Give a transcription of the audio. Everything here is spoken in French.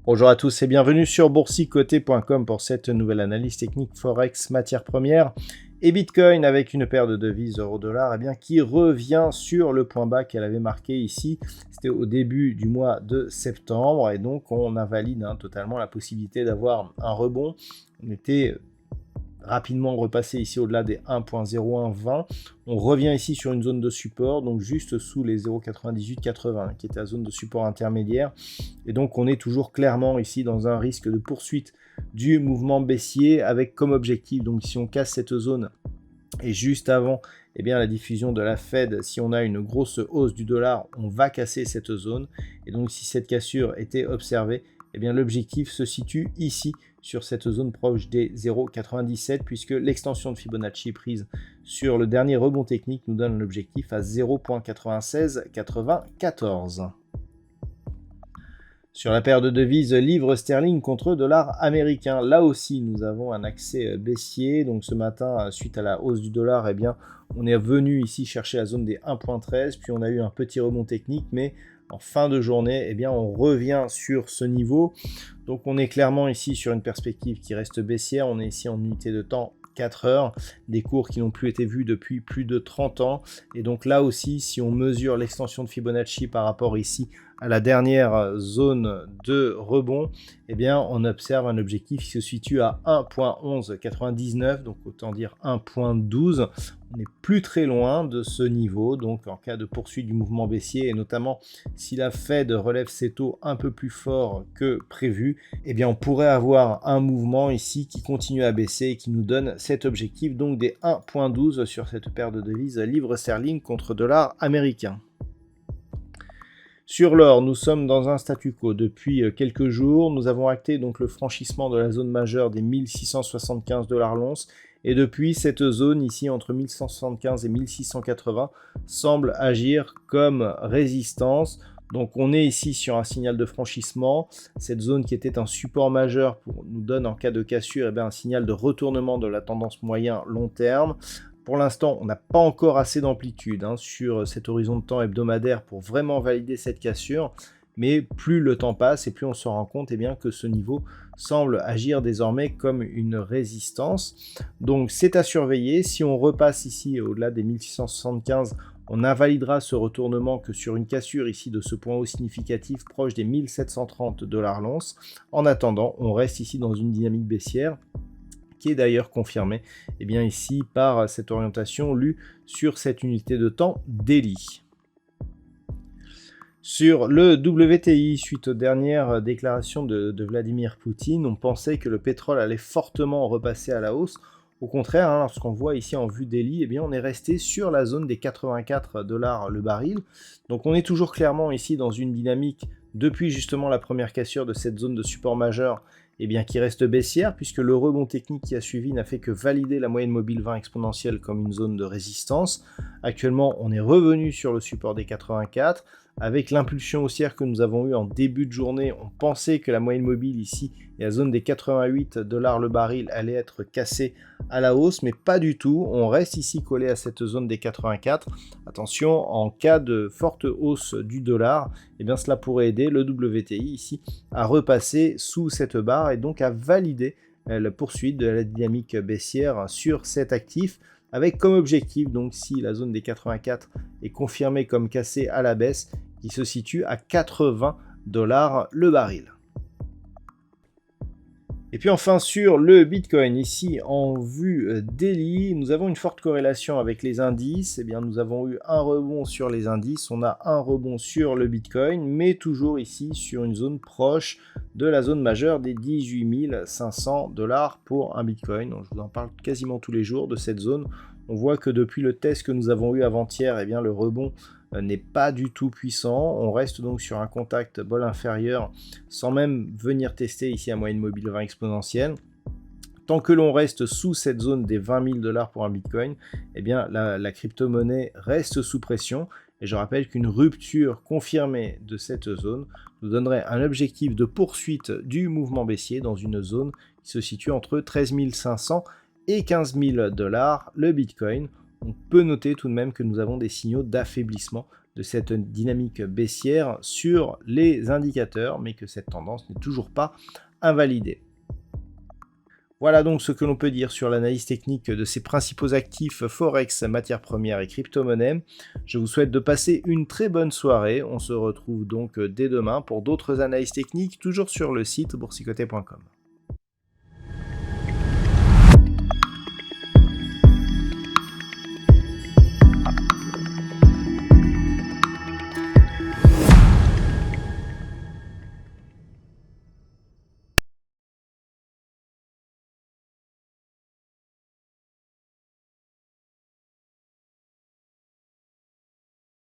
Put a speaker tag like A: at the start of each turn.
A: Bonjour à tous et bienvenue sur boursicoté.com pour cette nouvelle analyse technique Forex matières premières et Bitcoin avec une paire de devises euro-dollar qui revient sur le point bas qu'elle avait marqué ici. C'était au début du mois de septembre et donc on invalide totalement la possibilité d'avoir un rebond. On était rapidement repassé ici au-delà des 1.0120. On revient ici sur une zone de support, donc juste sous les 0,9880, qui était la zone de support intermédiaire. Et donc on est toujours clairement ici dans un risque de poursuite du mouvement baissier avec comme objectif, donc si on casse cette zone et juste avant la diffusion de la Fed, si on a une grosse hausse du dollar, on va casser cette zone. Et donc si cette cassure était observée, l'objectif se situe ici sur cette zone proche des 0,97 puisque l'extension de Fibonacci prise sur le dernier rebond technique nous donne l'objectif à 0,9694. Sur la paire de devises livre sterling contre dollar américain, là aussi nous avons un accès baissier. Donc ce matin, suite à la hausse du dollar, on est venu ici chercher la zone des 1.13, puis on a eu un petit rebond technique, mais en fin de journée, on revient sur ce niveau. Donc on est clairement ici sur une perspective qui reste baissière. On est ici en unité de temps 4 heures, des cours qui n'ont plus été vus depuis plus de 30 ans. Et donc là aussi, si on mesure l'extension de Fibonacci par rapport ici à la dernière zone de rebond, on observe un objectif qui se situe à 1.1199, donc autant dire 1.12. On n'est plus très loin de ce niveau, donc en cas de poursuite du mouvement baissier, et notamment si la Fed relève ses taux un peu plus fort que prévu, on pourrait avoir un mouvement ici qui continue à baisser et qui nous donne cet objectif, donc des 1.12 sur cette paire de devises livre sterling contre dollar américain. Sur l'or, nous sommes dans un statu quo depuis quelques jours. Nous avons acté donc le franchissement de la zone majeure des 1675 $ l'once. Et depuis, cette zone ici entre 1175 et 1680 semble agir comme résistance. Donc on est ici sur un signal de franchissement. Cette zone qui était un support majeur nous donne en cas de cassure un signal de retournement de la tendance moyen long terme. Pour l'instant, on n'a pas encore assez d'amplitude sur cet horizon de temps hebdomadaire pour vraiment valider cette cassure. Mais plus le temps passe et plus on se rend compte que ce niveau semble agir désormais comme une résistance. Donc c'est à surveiller. Si on repasse ici au-delà des 1675, on invalidera ce retournement que sur une cassure ici de ce point haut significatif proche des 1730 $ l'once. En attendant, on reste ici dans une dynamique baissière qui est d'ailleurs confirmée ici par cette orientation lue sur cette unité de temps daily. Sur le WTI, suite aux dernières déclarations de Vladimir Poutine, on pensait que le pétrole allait fortement repasser à la hausse. Au contraire, lorsqu'on voit ici en vue daily, on est resté sur la zone des 84 $ le baril. Donc on est toujours clairement ici dans une dynamique depuis justement la première cassure de cette zone de support majeur qui reste baissière puisque le rebond technique qui a suivi n'a fait que valider la moyenne mobile 20 exponentielle comme une zone de résistance. Actuellement, on est revenu sur le support des 84. Avec l'impulsion haussière que nous avons eue en début de journée, on pensait que la moyenne mobile ici et la zone des 88 $ le baril allait être cassée à la hausse, mais pas du tout. On reste ici collé à cette zone des 84. Attention, en cas de forte hausse du dollar, cela pourrait aider le WTI ici à repasser sous cette barre et donc à valider la poursuite de la dynamique baissière sur cet actif, avec comme objectif, donc si la zone des 84 est confirmée comme cassée à la baisse, qui se situe à 80 $ le baril. Et puis enfin sur le Bitcoin, ici en vue daily, nous avons une forte corrélation avec les indices. Nous avons eu un rebond sur les indices, on a un rebond sur le Bitcoin, mais toujours ici sur une zone proche de la zone majeure des 18 500 $ pour un Bitcoin. Donc, je vous en parle quasiment tous les jours de cette zone. On voit que depuis le test que nous avons eu avant-hier, le rebond n'est pas du tout puissant. On reste donc sur un contact bol inférieur sans même venir tester ici à moyenne mobile 20 exponentielle. tant que l'on reste sous cette zone des 20 000 $ pour un Bitcoin, eh bien la crypto-monnaie reste sous pression. Et je rappelle qu'une rupture confirmée de cette zone nous donnerait un objectif de poursuite du mouvement baissier dans une zone qui se situe entre 13 500 et 15 000 $, le Bitcoin. On peut noter tout de même que nous avons des signaux d'affaiblissement de cette dynamique baissière sur les indicateurs, mais que cette tendance n'est toujours pas invalidée. Voilà donc ce que l'on peut dire sur l'analyse technique de ces principaux actifs Forex, matières premières et crypto-monnaies. Je vous souhaite de passer une très bonne soirée. On se retrouve donc dès demain pour d'autres analyses techniques, toujours sur le site boursicoté.com.